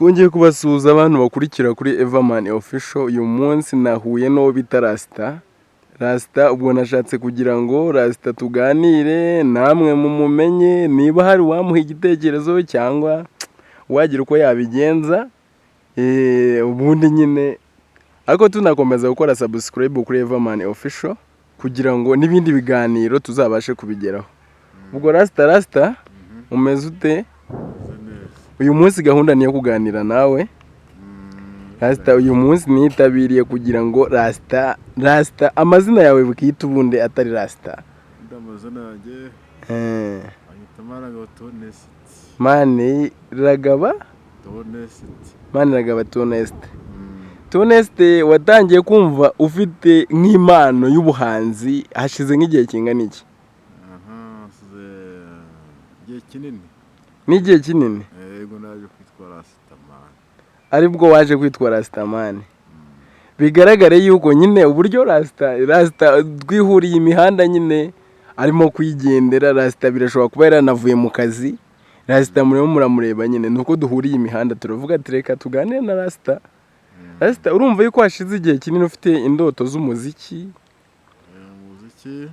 Twongeye kubasuhuza abantu bakurikira kuri Everman Official. Uyu munsi nahuye n'uwo bita Rasta ubwo nashatse kugira ngo Rasta tuganire namwe mumumenye niba hari wamuha igitekerezo cyangwa wagira uko yabigenza ubundi nyine ariko tunakomeza gukora subscribe kuri Everman Official kugira ngo nibindi biganiro tuzabashe kubigeraho. Ubwo Rasta umeze ute? Uyu munsi gahunda niyo kuganira nawe. Rasta uyu munsi nitabiriye kugira ngo Rasta amazina yawe bukita ubundi atari Rasta. Amazina yanjye anyita Maniragaba Tonest. Tonest watangiye kumva ufite nk'impano y'ubuhanzi hashize nk'igihe kingana iki? igihe kinini. N'igihe kinini? Yego naje kwitwa Rastaman. Aribwo waje kwitwa Rastaman. Bigaragare yuko nyine uburyo Rasta twihuriye imihanda nyine arimo kwigendera. Rasta birashobora kuba yaranavuye mu kazi. Rasta murimo muramureba nyine nuko duhuriye imihanda turavuga ati reka tuganire na Rasta. Rasta urumva yuko hashize igihe kinini ufite indoto z'umuziki? Umuziki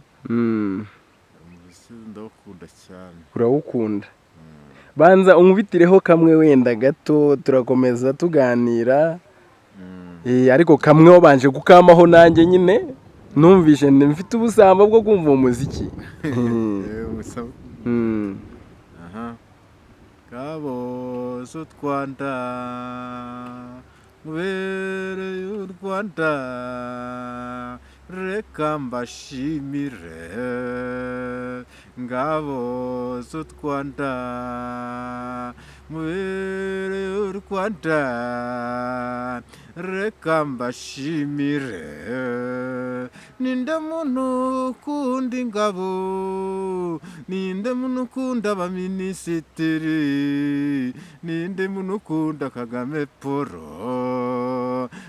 ndawukunda cyane. Urawukunda? Banza unkubitireho kamwe wenda gato turakomeza tuganira. Ariko kamwe wabanje kukamaho nanjye nyine numvishe mfite ubusamba bwo kumva umuziki. Kabo z'u Rwanda mubereye u Rwanda reka mbashimire. Ngabo z'u Rwanda mubereye u Rwanda reka mbashimire. Ninde muntu ukunda ingabo, ninde muntu ukunda abaminisitiri, ninde muntu ukunda Kagame Paul,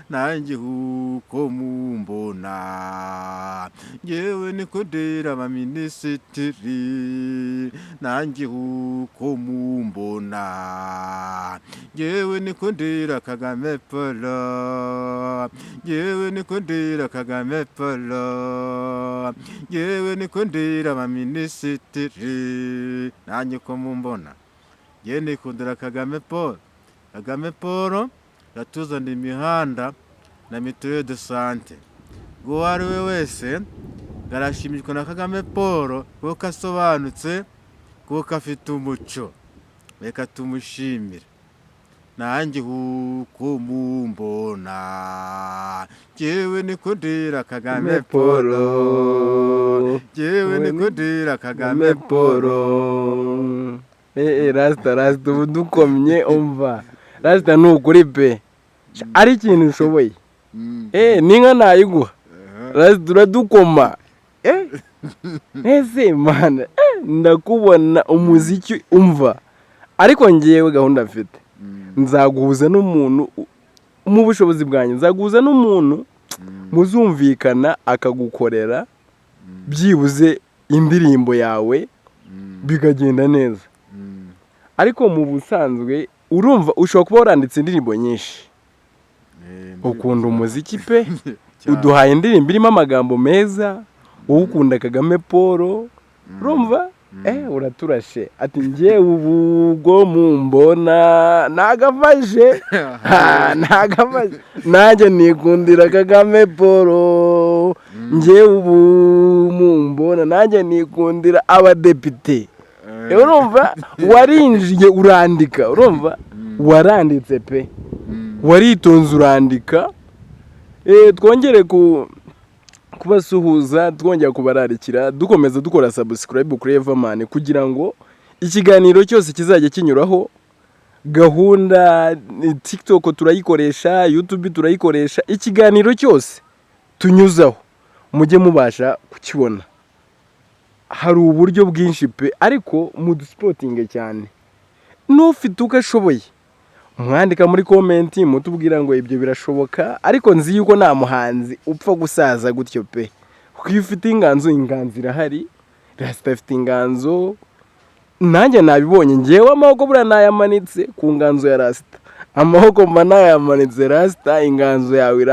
nanjye uko mumbona ngewe niko ndera abaminisitiri, nanjye uko mumbona ngewe niko ndera Kagame Paul, ngewe niko ndera Kagame Paul, ngewe niko ndera abaminisitiri, nanjye uko mumbona ngewe nikundira Kagame Paul. Kagame Paul yatuzaniye imihanda na mituelle de santé. Uwo ari we wese garashimishwa na Kagame Paul kuko asobanutse, kuko afite umuco. Reka tumushimire. Nanjye uko mumbona ngewe niko ndera Kagame Paul, ngewe niko ndera Kagame Paul. Rasta ubu dukomye umva. Rasta nukuri pe ari ikintu ushoboye. Ninka nayiguha. Rasta uradukoma. Ese mana ndakubona umuziki umva. Ariko ngewe gahunda mfite nzaguhuza n'umuntu mu bushobozi bwanjye, nzaguhuza n'umuntu muzumvikana akagukorera byibuze indirimbo yawe bikagenda neza. Ariko mu busanzwe urumva ushobora kuba waranditse indirimbo nyinshi, ukunda umuziki pe, uduhaye indirimbo irimo amagambo meza, wowe ukunda Kagame Paul, urumva uraturashe ati ngewe ubwo mumbona nagafashe nanjye nikundira Kagame Paul, ngewe ubu mumbona nanjye nikundira abadepite. Urumva warinjiye urandika, urumva waranditse pe, waritonze urandika. Twongere kubasuhuza, twongera kubararikira, dukomeza dukora subscribe kuri Everman kugira ngo ikiganiro cyose kizajya kinyuraho. Gahunda TikTok turayikoresha, YouTube turayikoresha, ikiganiro cyose tunyuzaho mujye mubasha kukibona. Hari uburyo bwinshi pe, ariko mudusipotinge cyane. N'ufite uko ashoboye mwandika muri comment mutubwira ngo ibyo birashoboka. Ariko nzi yuko nta muhanzi upfa gusaza gutyo pe, kuko iyo ufite inganzo irahari. Rasta afite inganzo, nanjye nabibonye ngewe amaboko bura nayamanitse ku nganzo ya Rasta. amaboko mba nayamanitse rasita, inganzo yawe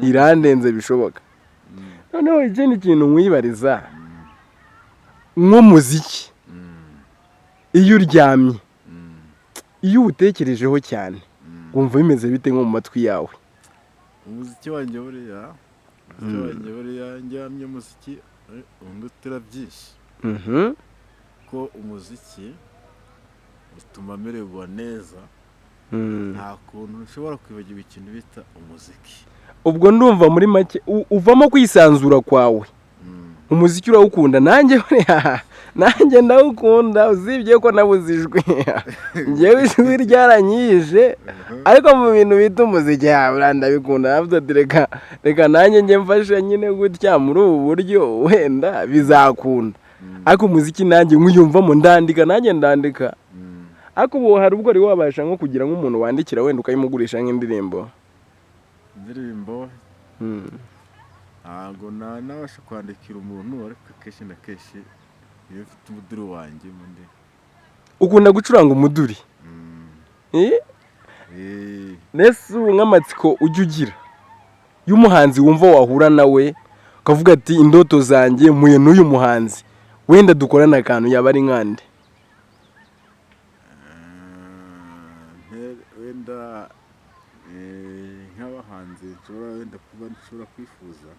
irandenze bishoboka. Noneho ikindi kintu nkwibariza nk'umuziki, iyo uryamye, iyo uwutekerejeho cyane wumva bimeze bite nko mu matwi yawe? umuziki wanjye buriya njyamye umuziki undutira byinshi, ko umuziki utuma mererwa neza, nta kuntu ushobora kwibagirwa ikintu bita umuziki. Ubwo ndumva muri make uvamo kwisanzura kwawe. Umuziki urawukunda, nanjye ndawukunda, usibye ko nabuze ijwi. Njyewe ijwi ryaranyije, ariko mu bintu bita umuziki ndabikunda. Navuze ati reka nanjye njye mfashe nyine gutya muri ubu buryo wenda bizakunda. Ariko umuziki nanjye nkuyumvamo ndandika. Ariko ubu hari ubwo wabasha nko kugira nk'umuntu wandikira wenda ukayimugurisha nk'indirimbo. Ntabwo nabasha kwandikira umuntu, ariko kenshi na kenshi iyo mfite umuduri wanjye mundi. Ukunda gucuranga umuduri? Nese ubu nk'amatsiko ujya ugira y'umuhanzi wumva wahura nawe ukavuga ati indoto zanjye mpuye n'uyu muhanzi, wenda dukorana akantu, yaba ari nkande? Wenda nk'abahanzi nshobora kwifuza,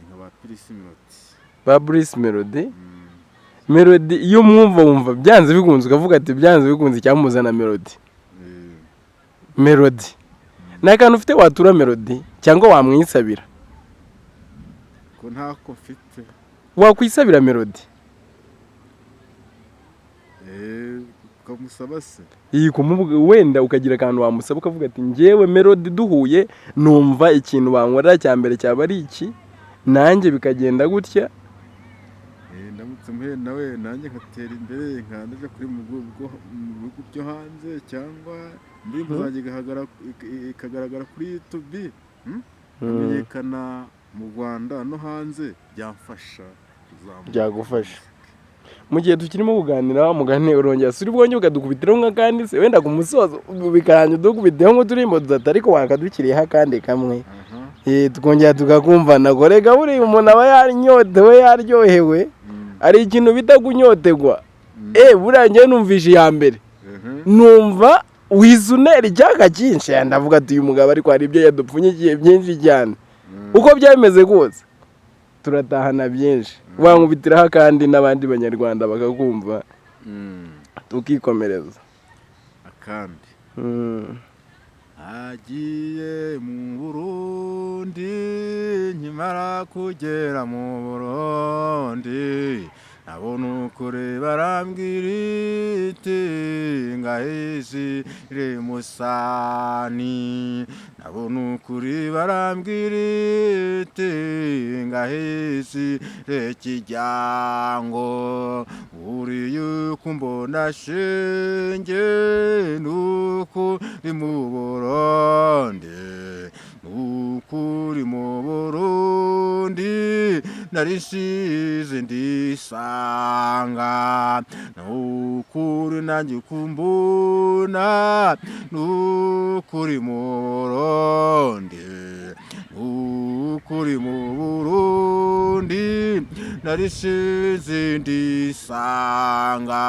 nk'aba Bruce Melody. Ba Bruce Melody? Melody iyo mwumva wumva byanze bikunze ukavuga ati byanze bikunze icyamuzana Melody. Melody ni akantu ufite watura Melody cyangwa wamwisabira? Ko ntako mfite. Wakwisabira Melody? Ukamusaba se? Wenda ukagira akantu wamusaba ukavuga ati njyewe Melody duhuye numva ikintu bankorera cya mbere cyaba ari iki, nanjye bikagenda gutya. Ndamutse muhe nawe nanjye nkatera imbere, nkanaje kuri mu bihugu byo hanze, cyangwa indirimbo zanjye ikagaragara kuri YouTube, amenyekana mu Rwanda no hanze, byamfasha kuzamuka. Byagufasha. Mu gihe tukirimo kuganira mugane urongera suri bwonye ukadukubitiraho nk'akandi se, wenda ku musozo bikanye dukubiteho nk'uturimbo dutatu, ariko wakadukiriyeho akandi kamwe. Tukongera tukakumvana. Gorega buriya umuntu aba yarinyotewe, yaryohewe, ari ikintu bita kunyotegwa. Buriya njyewe numvishe iya mbere, numva wizunera icyaka cyinshi, ndavuga ati uyu mugabo ariko hari ibyo yadupfunyikiye byinshi cyane. Uko byameze kose turatahana byinshi, wankubitiraho kandi n'abandi banyarwanda bakakumva, tukikomereza akandi. Agiye mu Burundi, nkimara kugera mu Burundi, nabona ukuri barambwira iti ngahishire Musani. Nabona ukuri barambwira iti ngahishire Kijyango. Uriye kumbona shenge n'ukuri mu Burundi, n'ukuri mu Burundi narisize ndisanga. N'ukuri nanjye kumbona, n'ukuri mu Burundi, n'ukuri mu Burundi narisize ndisanga.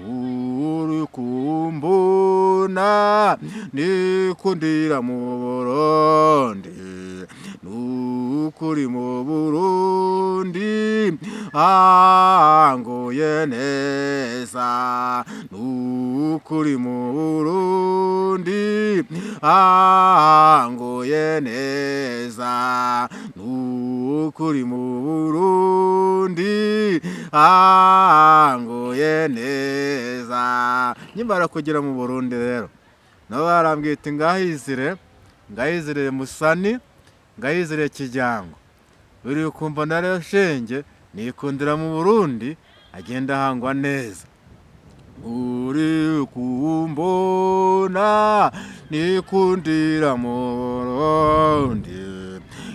Uri kumbona nikundira mu Burundi, n'ukuri mu Burundi angoye neza. N'ukuri mu Burundi angoye neza. N'ukuri mu Burundi angoye neza. Nyimara kugera mu Burundi rero nabo barambwiye ati ngahizire Musani, ngahizire Kijyango. Uri kumva nare shenge nikundira mu Burundi agenda hangwa neza. Uri kumbona nikundira mu Burundi,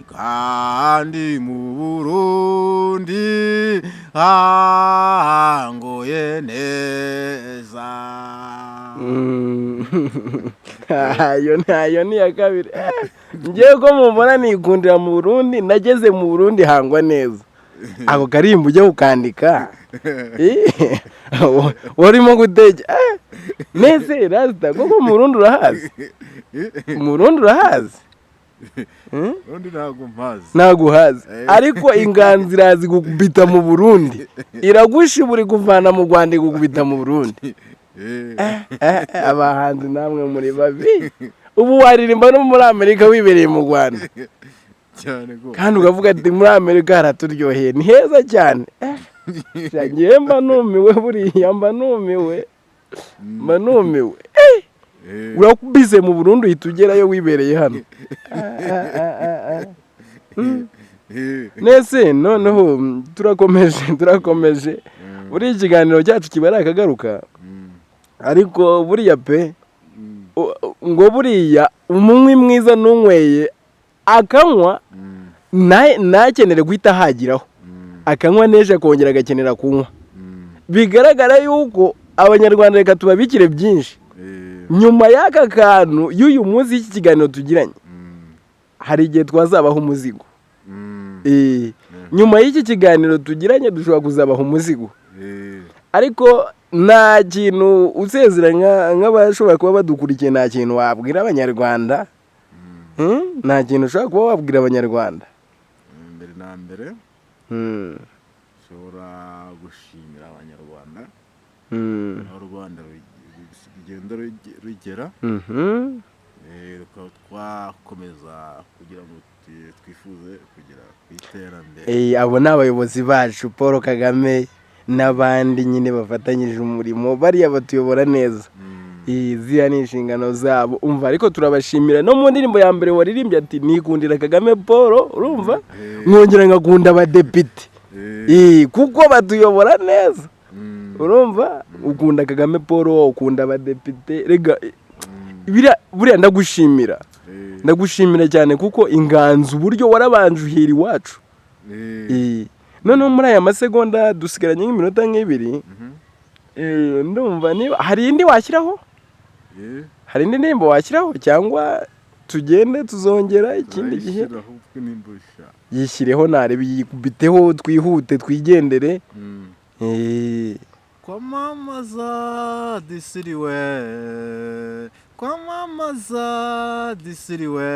kandi mu Burundi hanguye neza. Ayo ni iya kabiri. Ngewe ko mubona nikundira mu Burundi, nageze mu Burundi hangwa neza. Ako karimbo ujya ukandika warimo gutege nese Rasta koko mu Burundi urahazi? Mu Burundi urahazi? Undi ntabwo mpazi. Ntabwo uhazi, ariko inganzo irazi gukubita mu Burundi, iragushibura kuvana mu Rwanda gukubita mu Burundi. Abahanzi namwe muri babi, ubu waririmba no muri Amerika wibereye mu Rwanda cyane go, kandi ukavuga ati muri Amerika haraturyoheye, ni heza cyane. Ngiye mba numiwe, buriya mba numiwe. Urakubise mu Burundi uhita ugerayo wibereye hano. Nese noneho turakomeje buriya ikiganiro cyacu kiba ari akagaruka, ariko buriya pe ngo buriya umunywi mwiza n'unyweye akanywa ntakenere guhita hagiraho, akanywa neje akongera agakenera kunywa. Bigaragara yuko abanyarwanda reka tubabikire byinshi nyuma y'aka kantu y'uyu munsi y'iki kiganiro tugiranye. Hari igihe twazabaho umuzigo. Nyuma y'iki kiganiro tugiranye dushobora kuzabaho umuzigo, ariko nta kintu usezeranya nk'abashobora kuba badukurikiye, nta kintu wabwira abanyarwanda. Nta kintu ushobora kuba wabwira abanyarwanda. mbere na mbere ushobora gushimira abanyarwanda aho u Rwanda rugenda rugera, rukaba twakomeza kugira ngo twifuze kugera ku iterambere. Abo ni abayobozi bacu, Paul Kagame n'abandi nyine bafatanyije umurimo, bariya batuyobora neza. Ziriya ni inshingano zabo, umva. Ariko turabashimira no mu ndirimbo ya mbere waririmbye ati nikundira Kagame Paul, urumva, mwongera ngakunda abadepite kuko batuyobora neza, urumva. Ukunda Kagame Paul, ukunda abadepite, rega buriya ndagushimira cyane kuko inganzo uburyo warabanje uhira iwacu. Noneho muri aya masegonda dusigaranye nk'iminota nk'ibiri, ndumva niba hari indi washyiraho, hari indi ndirimbo washyiraho, cyangwa tugende tuzongera ikindi gihe. Yishyireho narebe, yikubiteho, twihute twigendere. Kwamamaza disiriwe, kwamamaza disiriwe,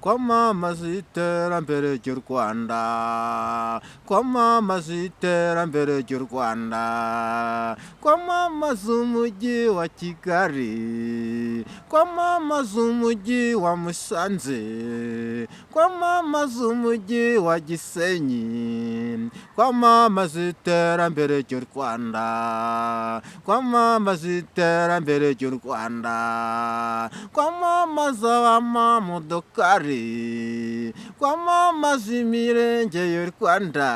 kwamamaza iterambere ry'u Rwanda, kwamamaza iterambere ry'u Rwanda, kwamamaza umujyi wa Kigali, kwamamaza umujyi wa Musanze, kwamamaza umujyi wa Gisenyi, kwamamaza iterambere ry'u Rwanda, kwamamaza iterambere ry'u Rwanda, kwamamaza abamamodokari, kwamamaza imirenge y'u Rwanda,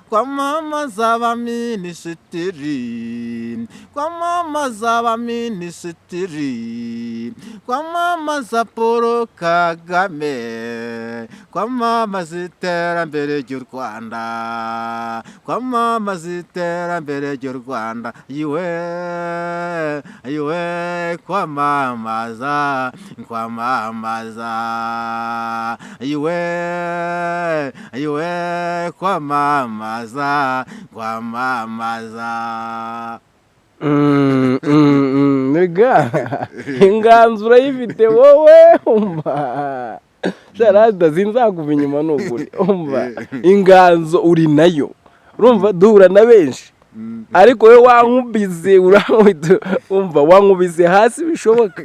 kwamamaza abaminisitiri, kwamamaza abaminisitiri, kwamamaza Paul Kagame, kwamamaza iterambere ry'u Rwanda, kwamamaza iterambere ry'u Rwanda. Iwe kwamamaza, kwamamaza, iwe kwamamaza, kwamamaza. Nega inganzo urayifite wowe, umva. Sharada sinzakuva inyuma n'ukuri, umva. Inganzo uri nayo, urumva, duhura na benshi, ariko we wankubize, umva, wankubize hasi bishoboka,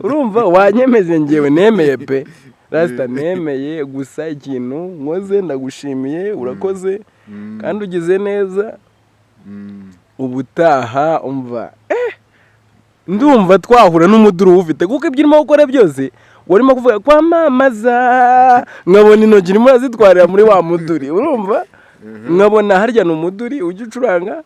urumva. Wanyemeje, ngewe nemeye pe Rasta, nemeye. Gusa ikintu nkoze ndagushimiye, urakoze kandi ugize neza. Ubutaha umva, ndumva twahura n'umuduru ufite, kuko ibyo urimo gukora byose warimo kuvuga kwamamaza, nkabona intoki urimo urazitwarira muri wa muduri, urumva. Nkabona harya ni umuduri ujya ucuranga.